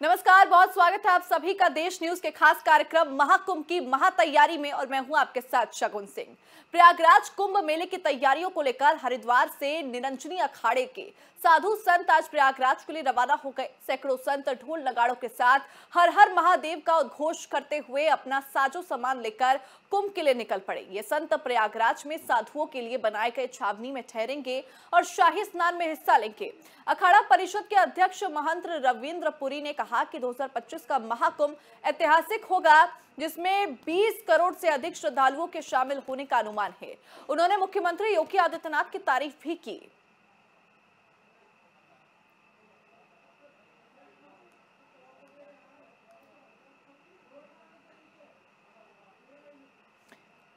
नमस्कार, बहुत स्वागत है आप सभी का देश न्यूज के खास कार्यक्रम महाकुंभ की महातैयारी में और मैं हूं आपके साथ शगुन सिंह। प्रयागराज कुंभ मेले की तैयारियों को लेकर हरिद्वार से निरंजनी अखाड़े के साधु संत आज प्रयागराज के लिए रवाना हो गए। सैकड़ों संत ढोल नगाड़ों के साथ हर हर महादेव का उद्घोष करते हुए अपना साजो सामान लेकर कुंभ के लिए निकल पड़े। ये संत प्रयागराज में साधुओं के लिए बनाए गए छावनी में ठहरेंगे और शाही स्नान में हिस्सा लेंगे। अखाड़ा परिषद के अध्यक्ष महंत रविंद्र पुरी ने कहा कि 2025 का महाकुंभ ऐतिहासिक होगा, जिसमें 20 करोड़ से अधिक श्रद्धालुओं के शामिल होने का अनुमान है। उन्होंने मुख्यमंत्री योगी आदित्यनाथ की तारीफ भी की।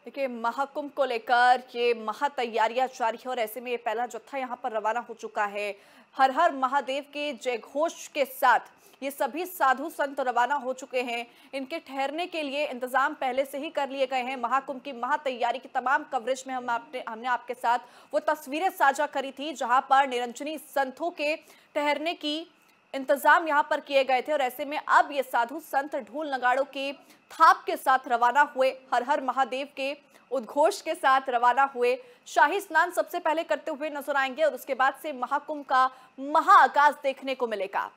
देखिए, महाकुंभ को लेकर ये महातैयारियां जारी है और ऐसे में ये पहला जत्था यहां पर रवाना हो चुका है। हर हर महादेव के जय घोष के साथ ये सभी साधु संत रवाना हो चुके हैं। इनके ठहरने के लिए इंतजाम पहले से ही कर लिए गए हैं। महाकुंभ की महातैयारी की तमाम कवरेज में हमने आपके साथ वो तस्वीरें साझा करी थी जहां पर निरंजनी संतों के ठहरने की इंतजाम यहां पर किए गए थे और ऐसे में अब ये साधु संत ढोल नगाड़ों के थाप के साथ रवाना हुए, हर हर महादेव के उद्घोष के साथ रवाना हुए। शाही स्नान सबसे पहले करते हुए नजर आएंगे और उसके बाद से महाकुंभ का महाआकाश देखने को मिलेगा।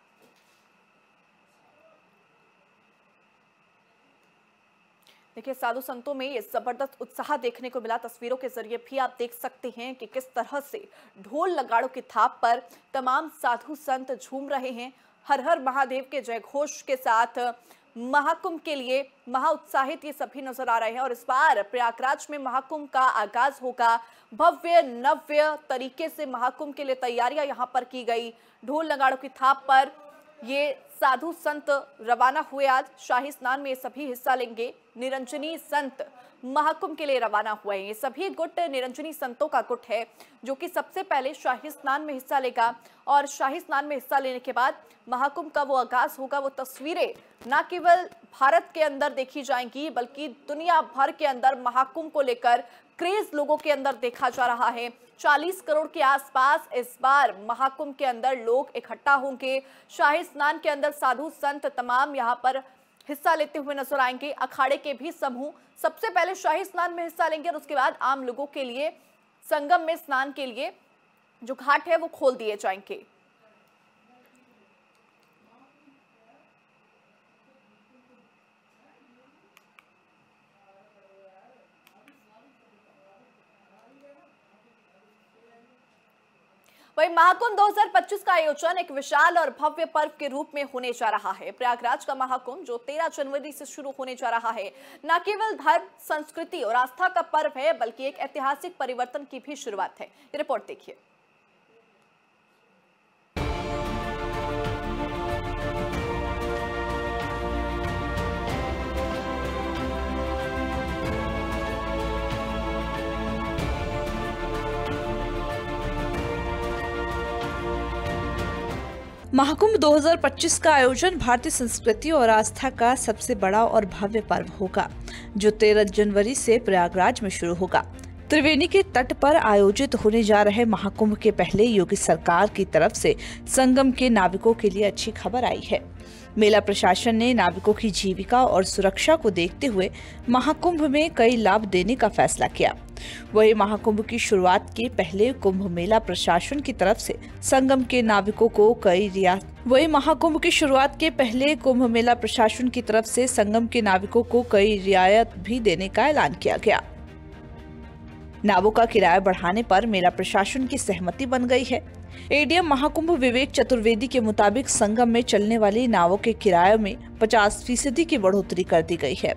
देखिए, साधु संतों में ये जबरदस्त उत्साह देखने को मिला। तस्वीरों के जरिए भी आप देख सकते हैं कि किस तरह से ढोल नगाड़ों की थाप पर तमाम साधु संत झूम रहे हैं। हर हर महादेव के जय घोष के साथ महाकुंभ के लिए महाउत्साहित ये सभी नजर आ रहे हैं और इस बार प्रयागराज में महाकुंभ का आगाज होगा। भव्य नव्य तरीके से महाकुंभ के लिए तैयारियां यहां पर की गई। ढोल नगाड़ों की थाप पर ये साधु संत रवाना हुए। आज शाही स्नान में ये सभी हिस्सा लेंगे। निरंजनी संत महाकुंभ के लिए रवाना हुए हैं। ये सभी गुट निरंजनी संतों का गुट है जो कि सबसे पहले शाही स्नान में हिस्सा लेगा और शाही स्नान में हिस्सा लेने के बाद महाकुंभ का वो आगाज होगा। वो तस्वीरें न केवल भारत के अंदर देखी जाएंगी बल्कि दुनिया भर के अंदर महाकुंभ को लेकर क्रेज लोगों के अंदर देखा जा रहा है। 40 करोड़ के आसपास इस बार महाकुंभ के अंदर लोग इकट्ठा होंगे। शाही स्नान के अंदर साधु संत तमाम यहाँ पर हिस्सा लेते हुए नजर आएंगे। अखाड़े के भी समूह सबसे पहले शाही स्नान में हिस्सा लेंगे और उसके बाद आम लोगों के लिए संगम में स्नान के लिए जो घाट है वो खोल दिए जाएंगे। वहीं महाकुंभ 2025 का आयोजन एक विशाल और भव्य पर्व के रूप में होने जा रहा है। प्रयागराज का महाकुंभ जो 13 जनवरी से शुरू होने जा रहा है, न केवल धर्म, संस्कृति और आस्था का पर्व है बल्कि एक ऐतिहासिक परिवर्तन की भी शुरुआत है। ये रिपोर्ट देखिए। महाकुंभ 2025 का आयोजन भारतीय संस्कृति और आस्था का सबसे बड़ा और भव्य पर्व होगा जो 13 जनवरी से प्रयागराज में शुरू होगा। त्रिवेणी के तट पर आयोजित होने जा रहे महाकुंभ के पहले योगी सरकार की तरफ से संगम के नाविकों के लिए अच्छी खबर आई है। मेला प्रशासन ने नाविकों की जीविका और सुरक्षा को देखते हुए महाकुंभ में कई लाभ देने का फैसला किया। वही महाकुंभ की शुरुआत के पहले कुंभ मेला प्रशासन की तरफ से संगम के नाविकों को कई रियायत भी देने का ऐलान किया गया। नावों का किराया बढ़ाने पर मेला प्रशासन की सहमति बन गई है। एडीएम महाकुंभ विवेक चतुर्वेदी के मुताबिक संगम में चलने वाली नावों के किराए में 50% की बढ़ोतरी कर दी गई है।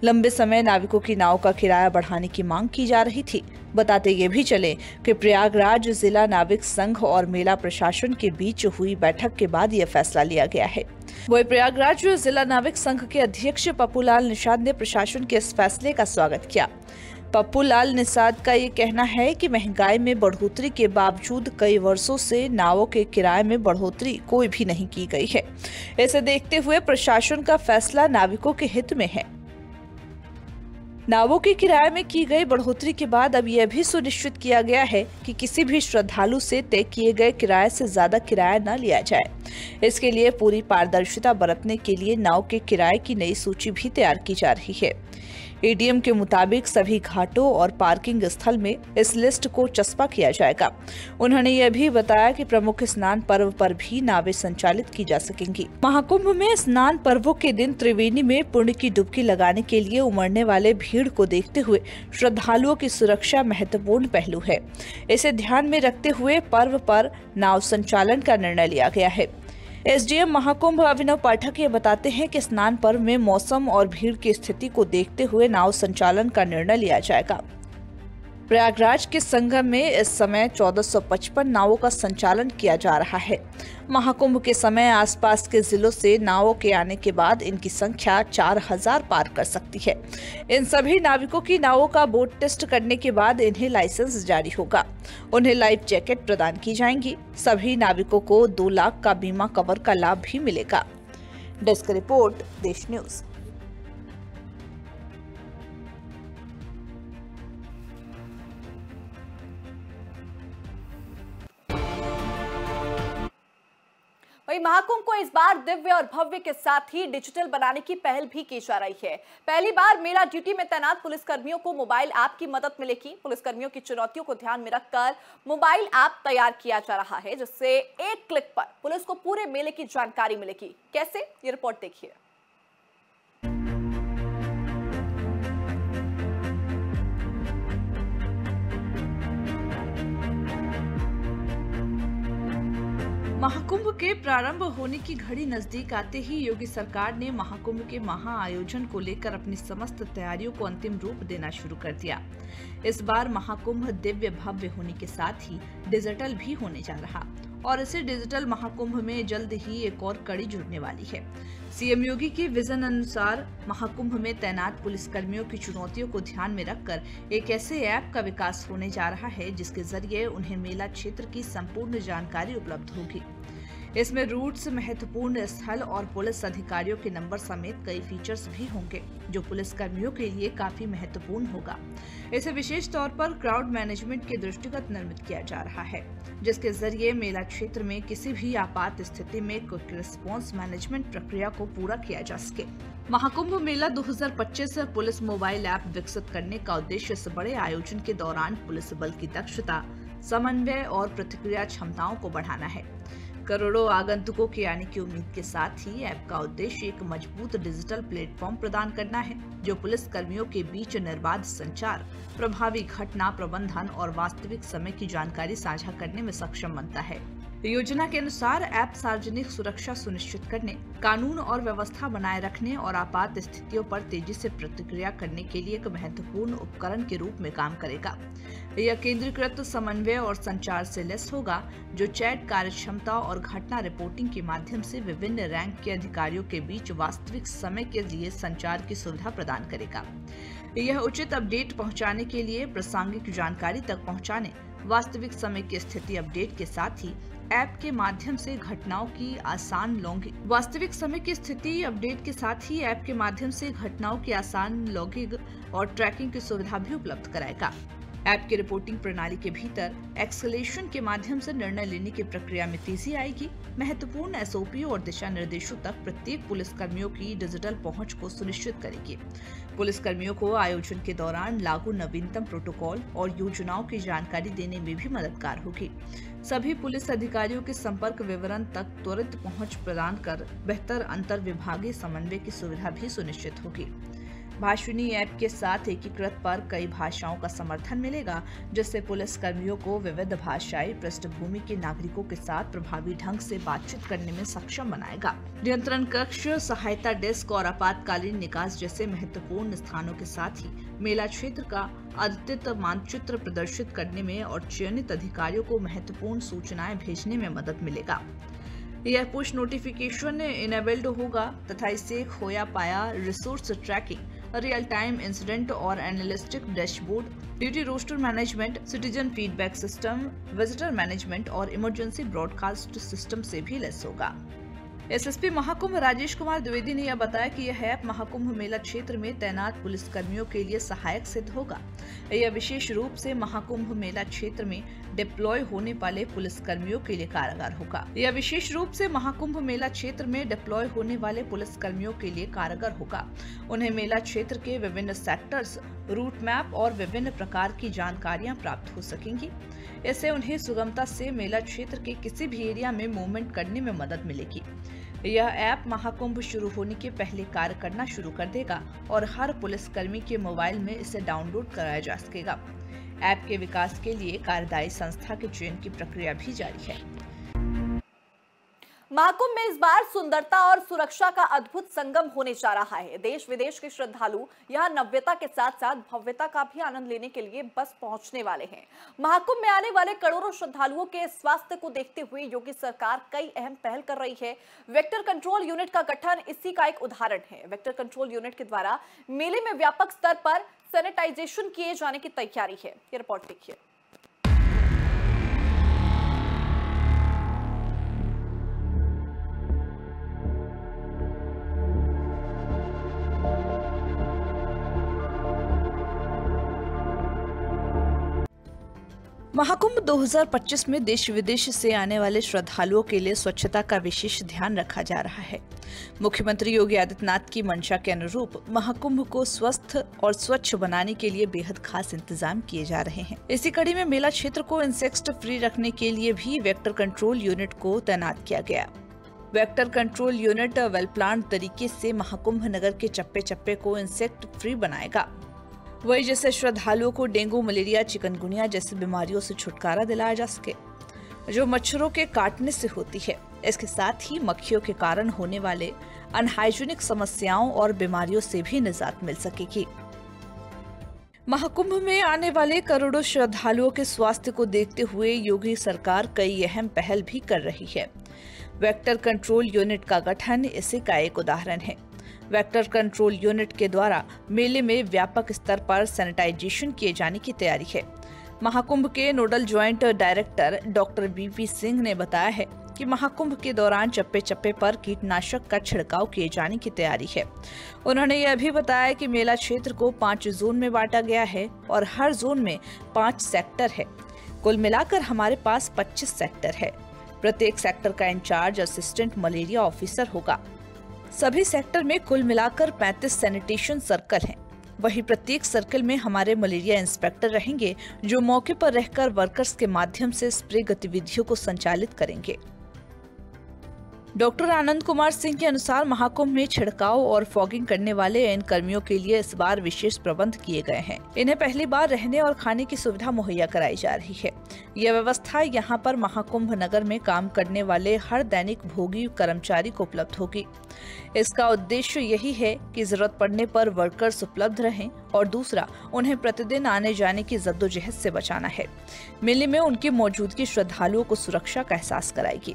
लंबे समय नाविकों की नाव का किराया बढ़ाने की मांग की जा रही थी। बताते ये भी चले कि प्रयागराज जिला नाविक संघ और मेला प्रशासन के बीच हुई बैठक के बाद यह फैसला लिया गया है। वही प्रयागराज जिला नाविक संघ के अध्यक्ष पप्पूलाल निषाद ने प्रशासन के इस फैसले का स्वागत किया। पप्पूलाल निषाद का ये कहना है कि महंगाई में बढ़ोतरी के बावजूद कई वर्षों से नावों के किराए में बढ़ोतरी कोई भी नहीं की गई है। इसे देखते हुए प्रशासन का फैसला नाविकों के हित में है। नावों के किराए में की गई बढ़ोतरी के बाद अब यह भी सुनिश्चित किया गया है कि किसी भी श्रद्धालु से तय किए गए किराए से ज्यादा किराया न लिया जाए। इसके लिए पूरी पारदर्शिता बरतने के लिए नाव के किराए की नई सूची भी तैयार की जा रही है। एडीएम के मुताबिक सभी घाटों और पार्किंग स्थल में इस लिस्ट को चस्पा किया जाएगा। उन्होंने यह भी बताया कि प्रमुख स्नान पर्व पर भी नावें संचालित की जा सकेंगी। महाकुंभ में स्नान पर्वों के दिन त्रिवेणी में पुण्य की डुबकी लगाने के लिए उमड़ने वाले भीड़ को देखते हुए श्रद्धालुओं की सुरक्षा महत्वपूर्ण पहलू है। इसे ध्यान में रखते हुए पर्व पर नाव संचालन का निर्णय लिया गया है। एसडीएम महाकुंभ अभिनव पाठक ये बताते हैं कि स्नान पर्व में मौसम और भीड़ की स्थिति को देखते हुए नाव संचालन का निर्णय लिया जाएगा। प्रयागराज के संगम में इस समय 1455 नावों का संचालन किया जा रहा है। महाकुंभ के समय आसपास के जिलों से नावों के आने के बाद इनकी संख्या 4000 पार कर सकती है। इन सभी नाविकों की नावों का बोट टेस्ट करने के बाद इन्हें लाइसेंस जारी होगा। उन्हें लाइफ जैकेट प्रदान की जाएंगी। सभी नाविकों को 2 लाख का बीमा कवर का लाभ भी मिलेगा। डेस्क रिपोर्ट, देश न्यूज। वहीं महाकुंभ को इस बार दिव्य और भव्य के साथ ही डिजिटल बनाने की पहल भी की जा रही है। पहली बार मेला ड्यूटी में तैनात पुलिसकर्मियों को मोबाइल ऐप की मदद मिलेगी। पुलिसकर्मियों की चुनौतियों को ध्यान में रखकर मोबाइल ऐप तैयार किया जा रहा है, जिससे एक क्लिक पर पुलिस को पूरे मेले की जानकारी मिलेगी। कैसे, ये रिपोर्ट देखिए। महाकुंभ के प्रारंभ होने की घड़ी नजदीक आते ही योगी सरकार ने महाकुंभ के महाआयोजन को लेकर अपनी समस्त तैयारियों को अंतिम रूप देना शुरू कर दिया। इस बार महाकुंभ दिव्य भव्य होने के साथ ही डिजिटल भी होने जा रहा और इसे डिजिटल महाकुंभ में जल्द ही एक और कड़ी जुड़ने वाली है। सीएम योगी के विजन अनुसार महाकुंभ में तैनात पुलिसकर्मियों की चुनौतियों को ध्यान में रखकर एक ऐसे ऐप का विकास होने जा रहा है जिसके जरिए उन्हें मेला क्षेत्र की संपूर्ण जानकारी उपलब्ध होगी। इसमें रूट्स, महत्वपूर्ण स्थल और पुलिस अधिकारियों के नंबर समेत कई फीचर्स भी होंगे जो पुलिस कर्मियों के लिए काफी महत्वपूर्ण होगा। इसे विशेष तौर पर क्राउड मैनेजमेंट के दृष्टिगत निर्मित किया जा रहा है, जिसके जरिए मेला क्षेत्र में किसी भी आपात स्थिति में क्विक रिस्पांस मैनेजमेंट प्रक्रिया को पूरा किया जा सके। महाकुंभ मेला 2025 पुलिस मोबाइल ऐप विकसित करने का उद्देश्य इस बड़े आयोजन के दौरान पुलिस बल की दक्षता, समन्वय और प्रतिक्रिया क्षमताओं को बढ़ाना है। करोड़ों आगंतुकों के आने की उम्मीद के साथ ही ऐप का उद्देश्य एक मजबूत डिजिटल प्लेटफॉर्म प्रदान करना है जो पुलिस कर्मियों के बीच निर्बाध संचार, प्रभावी घटना प्रबंधन और वास्तविक समय की जानकारी साझा करने में सक्षम बनता है। योजना के अनुसार ऐप सार्वजनिक सुरक्षा सुनिश्चित करने, कानून और व्यवस्था बनाए रखने और आपात स्थितियों पर तेजी से प्रतिक्रिया करने के लिए एक महत्वपूर्ण उपकरण के रूप में काम करेगा। यह केंद्रीकृत समन्वय और संचार से लैस होगा जो चैट, कार्यक्षमता और घटना रिपोर्टिंग के माध्यम से विभिन्न रैंक के अधिकारियों के बीच वास्तविक समय के लिए संचार की सुविधा प्रदान करेगा। यह उचित अपडेट पहुंचाने के लिए प्रासंगिक जानकारी तक पहुंचाने, वास्तविक समय की स्थिति अपडेट के साथ ही ऐप के माध्यम से घटनाओं की आसान लॉगिंग और ट्रैकिंग की सुविधा भी उपलब्ध कराएगा। ऐप की रिपोर्टिंग प्रणाली के भीतर एक्सेलेशन के माध्यम से निर्णय लेने की प्रक्रिया में तेजी आएगी। महत्वपूर्ण एसओपी और दिशा निर्देशों तक प्रत्येक पुलिसकर्मियों की डिजिटल पहुंच को सुनिश्चित करेगी। पुलिसकर्मियों को आयोजन के दौरान लागू नवीनतम प्रोटोकॉल और योजनाओं की जानकारी देने में भी मददगार होगी। सभी पुलिस अधिकारियों के संपर्क विवरण तक त्वरित पहुंच प्रदान कर बेहतर अंतर विभागीय समन्वय की सुविधा भी सुनिश्चित होगी। भाषिणी ऐप के साथ एकीकृत पर कई भाषाओं का समर्थन मिलेगा, जिससे पुलिस कर्मियों को विविध भाषाई पृष्ठभूमि के नागरिकों के साथ प्रभावी ढंग से बातचीत करने में सक्षम बनाएगा। नियंत्रण कक्ष, सहायता डेस्क और आपातकालीन निकास जैसे महत्वपूर्ण स्थानों के साथ ही मेला क्षेत्र का अद्वितीय मानचित्र प्रदर्शित करने में और चयनित अधिकारियों को महत्वपूर्ण सूचनाएं भेजने में मदद मिलेगा। यह पुश नोटिफिकेशन इनेबल्ड होगा तथा इससे खोया पाया resource tracking, real time incident और analytic dashboard, duty roster management, citizen feedback system, visitor management और इमरजेंसी ब्रॉडकास्ट सिस्टम से भी लैस होगा। एसएसपी महाकुंभ राजेश कुमार द्विवेदी ने यह बताया कि यह ऐप महाकुंभ मेला क्षेत्र में तैनात पुलिसकर्मियों के लिए सहायक सिद्ध होगा। यह विशेष रूप से महाकुंभ मेला क्षेत्र में डिप्लॉय होने वाले पुलिसकर्मियों के लिए कारगर होगा। यह विशेष रूप से महाकुंभ मेला क्षेत्र में डिप्लॉय होने वाले पुलिसकर्मियों के लिए कारगर होगा। उन्हें मेला क्षेत्र के विभिन्न सेक्टर्स, रूट मैप और विभिन्न प्रकार की जानकारियां प्राप्त हो सकेंगी। इससे उन्हें सुगमता से मेला क्षेत्र के किसी भी एरिया में मूवमेंट करने में मदद मिलेगी। यह ऐप महाकुंभ शुरू होने के पहले कार्य करना शुरू कर देगा और हर पुलिसकर्मी के मोबाइल में इसे डाउनलोड कराया जा सकेगा। ऐप के विकास के लिए कार्यदायी संस्था के चयन की प्रक्रिया भी जारी है। महाकुंभ में इस बार सुंदरता और सुरक्षा का अद्भुत संगम होने जा रहा है। देश विदेश के श्रद्धालु यहां नव्यता के साथ साथ भव्यता का भी आनंद लेने के लिए बस पहुंचने वाले हैं। महाकुंभ में आने वाले करोड़ों श्रद्धालुओं के स्वास्थ्य को देखते हुए योगी सरकार कई अहम पहल कर रही है। वेक्टर कंट्रोल यूनिट का गठन इसी का एक उदाहरण है। वेक्टर कंट्रोल यूनिट के द्वारा मेले में व्यापक स्तर पर सैनिटाइजेशन किए जाने की तैयारी है। ये रिपोर्ट देखिए। महाकुंभ 2025 में देश विदेश से आने वाले श्रद्धालुओं के लिए स्वच्छता का विशेष ध्यान रखा जा रहा है। मुख्यमंत्री योगी आदित्यनाथ की मंशा के अनुरूप महाकुंभ को स्वस्थ और स्वच्छ बनाने के लिए बेहद खास इंतजाम किए जा रहे हैं। इसी कड़ी में मेला क्षेत्र को इंसेक्ट फ्री रखने के लिए भी वेक्टर कंट्रोल यूनिट को तैनात किया गया। Vector control unit well plan तरीके से महाकुंभ नगर के चप्पे चप्पे को इंसेक्ट फ्री बनाएगा। वही जैसे श्रद्धालुओं को डेंगू, मलेरिया, चिकनगुनिया जैसी बीमारियों से छुटकारा दिलाया जा सके, जो मच्छरों के काटने से होती है। इसके साथ ही मक्खियों के कारण होने वाले अनहाइजीनिक समस्याओं और बीमारियों से भी निजात मिल सकेगी। महाकुंभ में आने वाले करोड़ों श्रद्धालुओं के स्वास्थ्य को देखते हुए योगी सरकार कई अहम पहल भी कर रही है। वेक्टर कंट्रोल यूनिट का गठन इसी का एक उदाहरण है। वेक्टर कंट्रोल यूनिट के द्वारा मेले में व्यापक स्तर पर सैनिटाइजेशन किए जाने की तैयारी है। महाकुंभ के nodal joint director doctor BP Singh ने बताया है कि महाकुंभ के दौरान चप्पे चप्पे पर कीटनाशक का छिड़काव किए जाने की तैयारी है। उन्होंने यह भी बताया कि मेला क्षेत्र को 5 जोन में बांटा गया है और हर जोन में 5 सेक्टर है। कुल मिलाकर हमारे पास 25 सेक्टर है। प्रत्येक सेक्टर का इंचार्ज असिस्टेंट मलेरिया ऑफिसर होगा। सभी सेक्टर में कुल मिलाकर 35 सैनिटेशन सर्कल हैं। वहीं प्रत्येक सर्कल में हमारे मलेरिया इंस्पेक्टर रहेंगे, जो मौके पर रहकर वर्कर्स के माध्यम से स्प्रे गतिविधियों को संचालित करेंगे। डॉक्टर आनंद कुमार सिंह के अनुसार महाकुंभ में छिड़काव और फॉगिंग करने वाले इन कर्मियों के लिए इस बार विशेष प्रबंध किए गए हैं। इन्हें पहली बार रहने और खाने की सुविधा मुहैया कराई जा रही है। यह व्यवस्था यहां पर महाकुंभ नगर में काम करने वाले हर दैनिक भोगी कर्मचारी को उपलब्ध होगी। इसका उद्देश्य यही है कि जरूरत पड़ने पर वर्कर्स उपलब्ध रहें और दूसरा, उन्हें प्रतिदिन आने जाने की जद्दोजहद से बचाना है। मेले में उनकी मौजूदगी श्रद्धालुओं को सुरक्षा का एहसास कराएगी।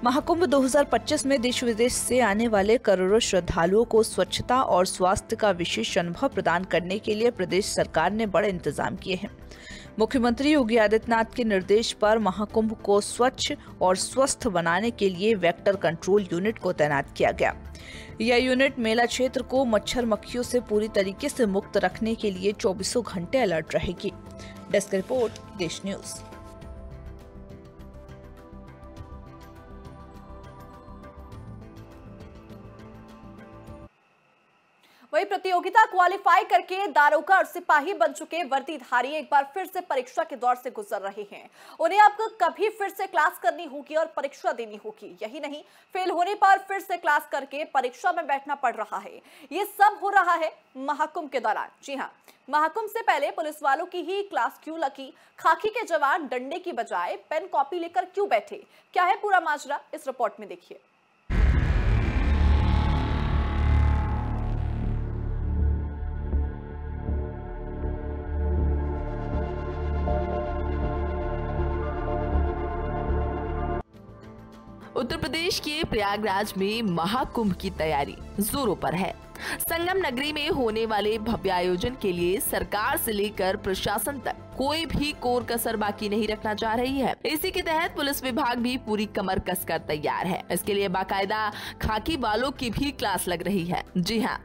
महाकुंभ 2025 में देश विदेश से आने वाले करोड़ों श्रद्धालुओं को स्वच्छता और स्वास्थ्य का विशेष अनुभव प्रदान करने के लिए प्रदेश सरकार ने बड़े इंतजाम किए हैं। मुख्यमंत्री योगी आदित्यनाथ के निर्देश पर महाकुंभ को स्वच्छ और स्वस्थ बनाने के लिए वेक्टर कंट्रोल यूनिट को तैनात किया गया। यह यूनिट मेला क्षेत्र को मच्छर मक्खियों से पूरी तरीके से मुक्त रखने के लिए 24 घंटे अलर्ट रहेगी। डेस्क रिपोर्ट, देश न्यूज। वही प्रतियोगिता क्वालिफाई करके दारोगा और सिपाही बन चुके वर्दीधारी एक बार फिर से परीक्षा के दौर से गुजर रहे हैं। उन्हें अब कभी फिर से क्लास करनी होगी और परीक्षा देनी होगी। यही नहीं, फेल होने पर फिर से क्लास करके परीक्षा में बैठना पड़ रहा है। ये सब हो रहा है महाकुंभ के दौरान। जी हाँ, महाकुंभ से पहले पुलिस वालों की ही क्लास क्यों लगी? खाकी के जवान डंडे की बजाय पेन कॉपी लेकर क्यों बैठे? क्या है पूरा माजरा, इस रिपोर्ट में देखिए। उत्तर प्रदेश के प्रयागराज में महाकुंभ की तैयारी जोरों पर है। संगम नगरी में होने वाले भव्य आयोजन के लिए सरकार से लेकर प्रशासन तक कोई भी कोर कसर बाकी नहीं रखना चाह रही है। इसी के तहत पुलिस विभाग भी पूरी कमर कसकर तैयार है। इसके लिए बाकायदा खाकी बालों की भी क्लास लग रही है। जी हाँ,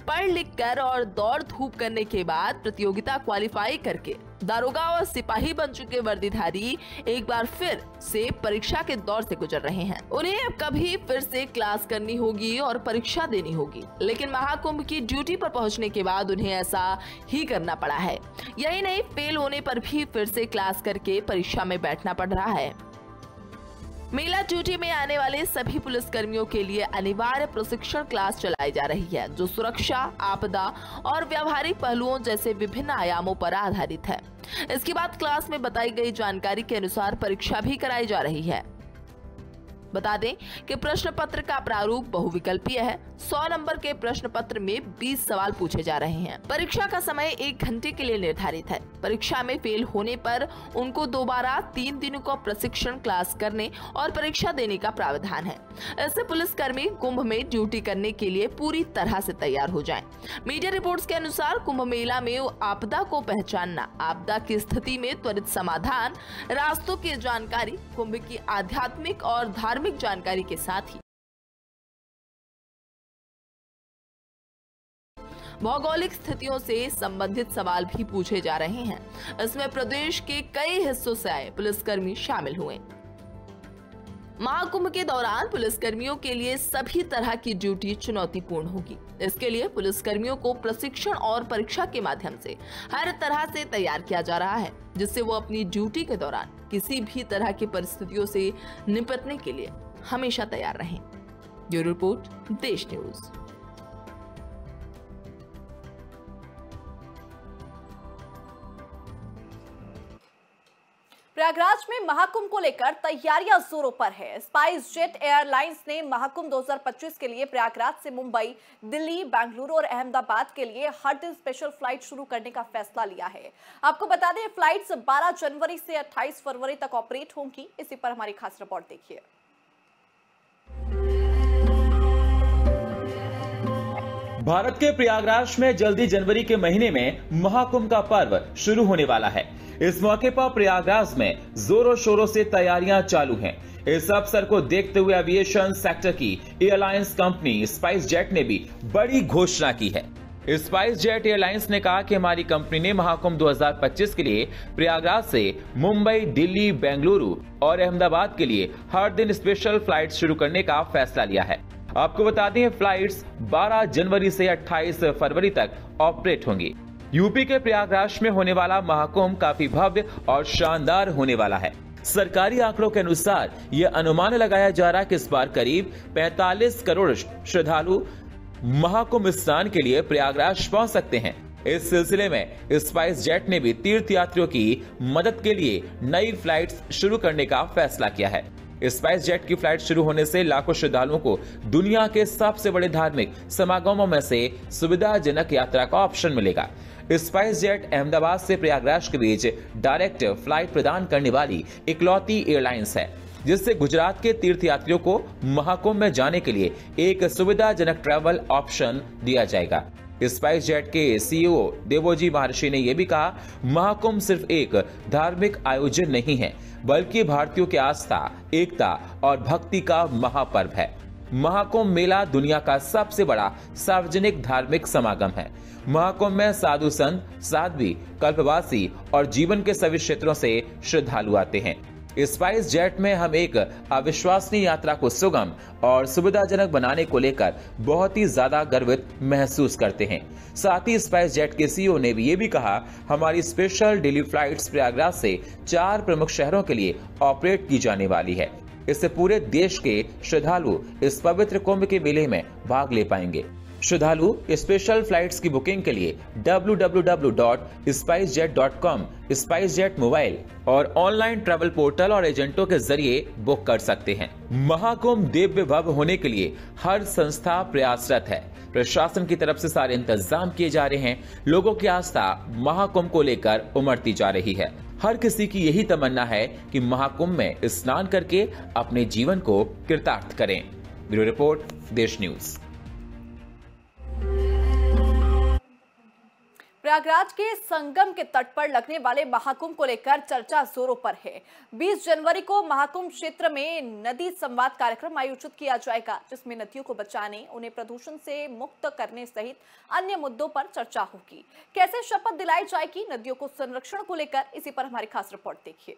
पढ़ लिख कर और दौड़ धूप करने के बाद प्रतियोगिता क्वालिफाई करके दारोगा और सिपाही बन चुके वर्दीधारी एक बार फिर से परीक्षा के दौर से गुजर रहे हैं। उन्हें अब कभी फिर से क्लास करनी होगी और परीक्षा देनी होगी, लेकिन महाकुंभ की ड्यूटी पर पहुंचने के बाद उन्हें ऐसा ही करना पड़ा है। यही नहीं, फेल होने पर भी फिर से क्लास करके परीक्षा में बैठना पड़ रहा है। मेला ड्यूटी में आने वाले सभी पुलिस कर्मियों के लिए अनिवार्य प्रशिक्षण क्लास चलाई जा रही है, जो सुरक्षा, आपदा और व्यावहारिक पहलुओं जैसे विभिन्न आयामों पर आधारित है। इसके बाद क्लास में बताई गई जानकारी के अनुसार परीक्षा भी कराई जा रही है। बता दें कि प्रश्न पत्र का प्रारूप बहुविकल्पीय है। 100 नंबर के प्रश्न पत्र में 20 सवाल पूछे जा रहे हैं। परीक्षा का समय 1 घंटे के लिए निर्धारित है। परीक्षा में फेल होने पर उनको दोबारा 3 दिनों का प्रशिक्षण क्लास करने और परीक्षा देने का प्रावधान है। ऐसे पुलिसकर्मी कुंभ में ड्यूटी करने के लिए पूरी तरह से तैयार हो जाएं। मीडिया रिपोर्ट्स के अनुसार कुंभ मेला में आपदा को पहचानना, आपदा की स्थिति में त्वरित समाधान, रास्तों की जानकारी, कुंभ की आध्यात्मिक और धार्मिक जानकारी के साथ ही भौगोलिक स्थितियों से संबंधित सवाल भी पूछे जा रहे हैं। इसमें प्रदेश के कई हिस्सों से आए पुलिसकर्मी शामिल हुए। महाकुंभ के दौरान पुलिसकर्मियों के लिए सभी तरह की ड्यूटी चुनौतीपूर्ण होगी। इसके लिए पुलिसकर्मियों को प्रशिक्षण और परीक्षा के माध्यम से हर तरह से तैयार किया जा रहा है, जिससे वो अपनी ड्यूटी के दौरान किसी भी तरह की परिस्थितियों से निपटने के लिए हमेशा तैयार रहें। ब्यूरो रिपोर्ट, देश न्यूज। प्रयागराज में महाकुंभ को लेकर तैयारियां जोरों पर है। स्पाइस जेट एयरलाइंस ने महाकुंभ 2025 के लिए प्रयागराज से मुंबई, दिल्ली, बेंगलुरु और अहमदाबाद के लिए हर दिन स्पेशल फ्लाइट शुरू करने का फैसला लिया है। आपको बता दें, फ्लाइट्स 12 जनवरी से 28 फरवरी तक ऑपरेट होंगी। इसी पर हमारी खास रिपोर्ट देखिए। भारत के प्रयागराज में जल्दी जनवरी के महीने में महाकुंभ का पर्व शुरू होने वाला है। इस मौके पर प्रयागराज में जोरों शोरों से तैयारियां चालू हैं। इस अवसर को देखते हुए एविएशन सेक्टर की एयरलाइंस कंपनी स्पाइस जेट ने भी बड़ी घोषणा की है। स्पाइस जेट एयरलाइंस ने कहा कि हमारी कंपनी ने महाकुंभ 2025 के लिए प्रयागराज से मुंबई, दिल्ली, बेंगलुरु और अहमदाबाद के लिए हर दिन स्पेशल फ्लाइट शुरू करने का फैसला लिया है। आपको बता दें, फ्लाइट्स 12 जनवरी से 28 फरवरी तक ऑपरेट होंगी। यूपी के प्रयागराज में होने वाला महाकुंभ काफी भव्य और शानदार होने वाला है। सरकारी आंकड़ों के अनुसार यह अनुमान लगाया जा रहा है कि इस बार करीब 45 करोड़ श्रद्धालु महाकुंभ स्नान के लिए प्रयागराज पहुंच सकते हैं। इस सिलसिले में स्पाइस जेट ने भी तीर्थ यात्रियों की मदद के लिए नई फ्लाइट्स शुरू करने का फैसला किया है। स्पाइस जेट की फ्लाइट शुरू होने से लाखों श्रद्धालुओं को दुनिया के सबसे बड़े धार्मिक समागमों में से सुविधाजनक यात्रा का ऑप्शन मिलेगा। स्पाइस जेट अहमदाबाद से प्रयागराज के बीच डायरेक्ट फ्लाइट प्रदान करने वाली इकलौती एयरलाइंस है, जिससे गुजरात के तीर्थयात्रियों को महाकुंभ में जाने के लिए एक सुविधाजनक ट्रैवल ऑप्शन दिया जाएगा। स्पाइस जेट के सीईओ देवोजी महर्षि ने यह भी कहा, महाकुंभ सिर्फ एक धार्मिक आयोजन नहीं है, बल्कि भारतीयों की आस्था, एकता और भक्ति का महापर्व है। महाकुंभ मेला दुनिया का सबसे बड़ा सार्वजनिक धार्मिक समागम है। महाकुंभ में साधु संत, साध्वी, कल्पवासी और जीवन के सभी क्षेत्रों से श्रद्धालु आते हैं। स्पाइस जेट में हम एक अविश्वसनीय यात्रा को सुगम और सुविधाजनक बनाने को लेकर बहुत ही ज्यादा गर्वित महसूस करते हैं। साथ ही स्पाइस जेट के सीईओ ने भी ये भी कहा, हमारी स्पेशल डेली फ्लाइट्स प्रयागराज से 4 प्रमुख शहरों के लिए ऑपरेट की जाने वाली है। इससे पूरे देश के श्रद्धालु इस पवित्र कुंभ के मेले में भाग ले पाएंगे। श्रद्धालु स्पेशल फ्लाइट्स की बुकिंग के लिए www.spicejet.com, स्पाइसजेट मोबाइल और ऑनलाइन ट्रैवल पोर्टल और एजेंटों के जरिए बुक कर सकते हैं। महाकुंभ दिव्य भव्य होने के लिए हर संस्था प्रयासरत है। प्रशासन की तरफ से सारे इंतजाम किए जा रहे हैं। लोगों की आस्था महाकुंभ को लेकर उमड़ती जा रही है। हर किसी की यही तमन्ना है कि महाकुंभ में स्नान करके अपने जीवन को कृतार्थ करें। ब्यूरो रिपोर्ट, देश न्यूज। प्रयागराज के संगम के तट पर लगने वाले महाकुंभ को लेकर चर्चा जोरों पर है। 20 जनवरी को महाकुंभ क्षेत्र में नदी संवाद कार्यक्रम आयोजित किया जाएगा, जिसमें नदियों को बचाने, उन्हें प्रदूषण से मुक्त करने सहित अन्य मुद्दों पर चर्चा होगी। कैसे शपथ दिलाई जाएगी नदियों को संरक्षण को लेकर, इसी पर हमारी खास रिपोर्ट देखिए।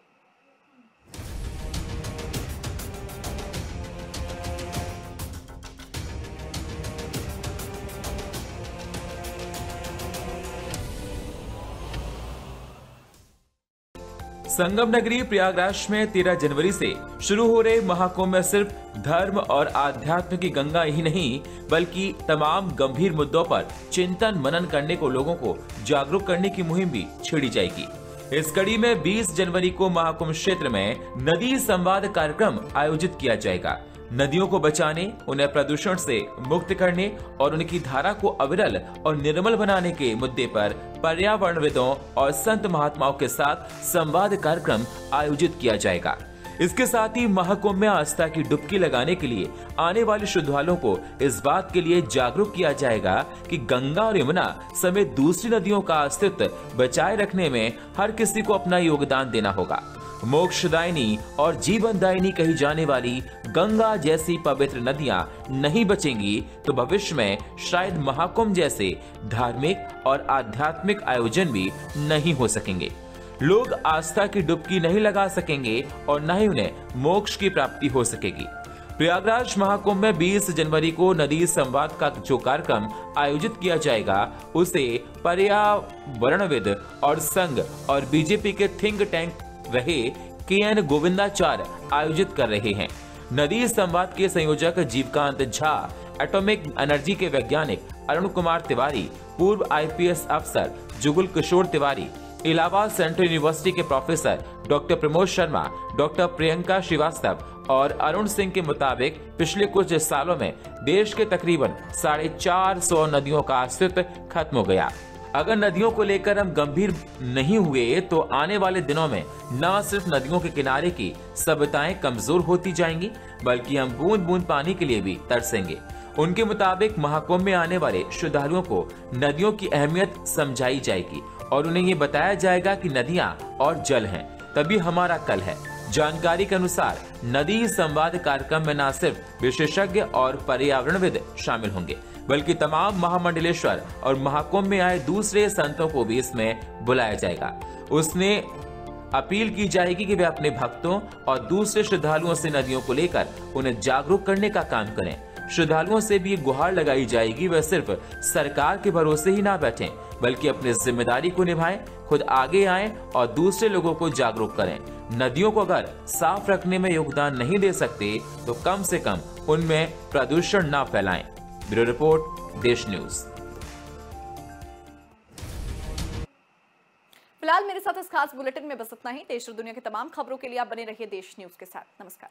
संगम नगरी प्रयागराज में 13 जनवरी से शुरू हो रहे महाकुंभ में सिर्फ धर्म और आध्यात्म की गंगा ही नहीं, बल्कि तमाम गंभीर मुद्दों पर चिंतन मनन करने को लोगों को जागरूक करने की मुहिम भी छेड़ी जाएगी। इस कड़ी में 20 जनवरी को महाकुंभ क्षेत्र में नदी संवाद कार्यक्रम आयोजित किया जाएगा। नदियों को बचाने, उन्हें प्रदूषण से मुक्त करने और उनकी धारा को अविरल और निर्मल बनाने के मुद्दे पर पर्यावरणविदों और संत महात्माओं के साथ संवाद कार्यक्रम आयोजित किया जाएगा। इसके साथ ही महाकुंभ में आस्था की डुबकी लगाने के लिए आने वाले श्रद्धालुओं को इस बात के लिए जागरूक किया जाएगा कि गंगा और यमुना समेत दूसरी नदियों का अस्तित्व बचाए रखने में हर किसी को अपना योगदान देना होगा। मोक्षदायिनी और जीवनदायिनी कही जाने वाली गंगा जैसी पवित्र नदियां नहीं बचेंगी तो भविष्य में शायद महाकुंभ जैसे धार्मिक और आध्यात्मिक आयोजन भी नहीं हो सकेंगे। लोग आस्था की डुबकी नहीं लगा सकेंगे और न ही उन्हें मोक्ष की प्राप्ति हो सकेगी। प्रयागराज महाकुंभ में 20 जनवरी को नदी संवाद का जो कार्यक्रम आयोजित किया जाएगा, उसे पर्यावरणविद और संघ और बीजेपी के थिंक टैंक रहे KN गोविंदाचार्य आयोजित कर रहे हैं। नदी संवाद के संयोजक जीवकांत झा, एटॉमिक एनर्जी के वैज्ञानिक अरुण कुमार तिवारी, पूर्व IPS अफसर जुगल किशोर तिवारी, इलाहाबाद सेंट्रल यूनिवर्सिटी के professor doctor Pramod Sharma, doctor Priyanka Srivastava और अरुण सिंह के मुताबिक पिछले कुछ सालों में देश के तकरीबन 450 नदियों का अस्तित्व खत्म हो गया। अगर नदियों को लेकर हम गंभीर नहीं हुए तो आने वाले दिनों में न सिर्फ नदियों के किनारे की सभ्यताएं कमजोर होती जाएंगी, बल्कि हम बूंद बूंद पानी के लिए भी तरसेंगे। उनके मुताबिक महाकुंभ में आने वाले श्रद्धालुओं को नदियों की अहमियत समझाई जाएगी और उन्हें ये बताया जाएगा कि नदियां और जल हैं, तभी हमारा कल है। जानकारी के अनुसार नदी संवाद कार्यक्रम में न सिर्फ विशेषज्ञ और पर्यावरणविद शामिल होंगे, बल्कि तमाम महामंडलेश्वर और महाकुंभ में आए दूसरे संतों को भी इसमें बुलाया जाएगा। उसने अपील की जाएगी कि वे अपने भक्तों और दूसरे श्रद्धालुओं से नदियों को लेकर उन्हें जागरूक करने का काम करें। श्रद्धालुओं से भी गुहार लगाई जाएगी वे सिर्फ सरकार के भरोसे ही ना बैठें, बल्कि अपनी जिम्मेदारी को निभाएं, खुद आगे आएं और दूसरे लोगों को जागरूक करें। नदियों को अगर साफ रखने में योगदान नहीं दे सकते तो कम से कम उनमें प्रदूषण ना फैलाएं। ब्यूरो रिपोर्ट, देश न्यूज। फिलहाल मेरे साथ इस खास बुलेटिन में बस इतना ही। देश और दुनिया की तमाम खबरों के लिए आप बने रहिए देश न्यूज के साथ। नमस्कार।